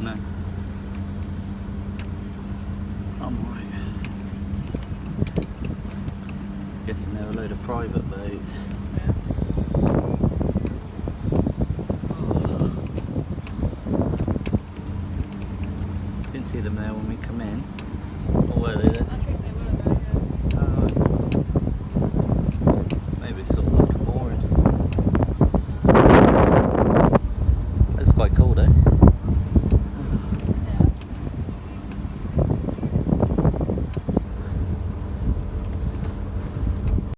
No. I'm right. Guessing they're a load of private boats. Yeah. Didn't see them there when we come in.